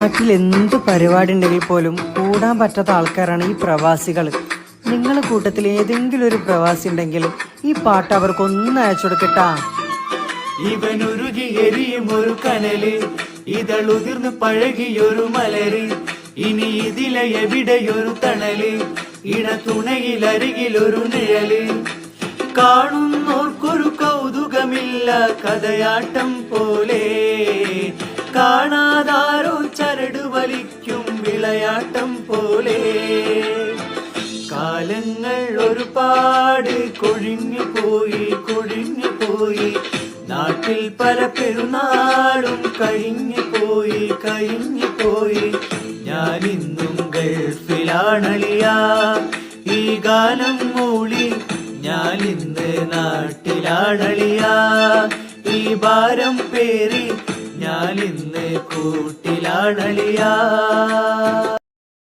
നാട്ടിൽ എന്ത് പരിപാടി ഉണ്ടെങ്കിൽ പോലും കൂടാൻ പറ്റാത്ത ആൾക്കാരാണ് ഈ പ്രവാസികൾ. നിങ്ങളെ കൂട്ടത്തിൽ ഏതെങ്കിലും ഒരു പ്രവാസി ഉണ്ടെങ്കിൽ ഈ പാട്ട് അവർക്കൊന്ന് അയച്ചു കൊടുക്കട്ടാ. ഇവനുരുകി എരിയും ഒരു കനല്, ഇതളുതിർന്ന് പഴകിയൊരു മലര്, ഇനി ഇതിലെ എവിടെയൊരു തണല്, ഇണതുണയിലരികിലൊരു നിഴല്. കാണുന്നോർക്കൊരു കൗതുകമില്ല കഥയാട്ടം പോലെ, കാണാതാരോ ചരട് വലിക്കും വിളയാട്ടം പോലെ. കാലങ്ങൾ ഒരുപാട് കൊഴിഞ്ഞു പോയി, നാട്ടിൽ പല പെരുന്നാളും കഴിഞ്ഞു പോയി. ഞാനിന്നും ഗൾഫിലാണളിയാ, ഈ ഗാനം മൂളി ഞാനിന്ന് നാട്ടിലാണളിയാ, ഈ ഭാരം പേറി ഞാനിന്ന് കൂട്ടിലാണളിയാ.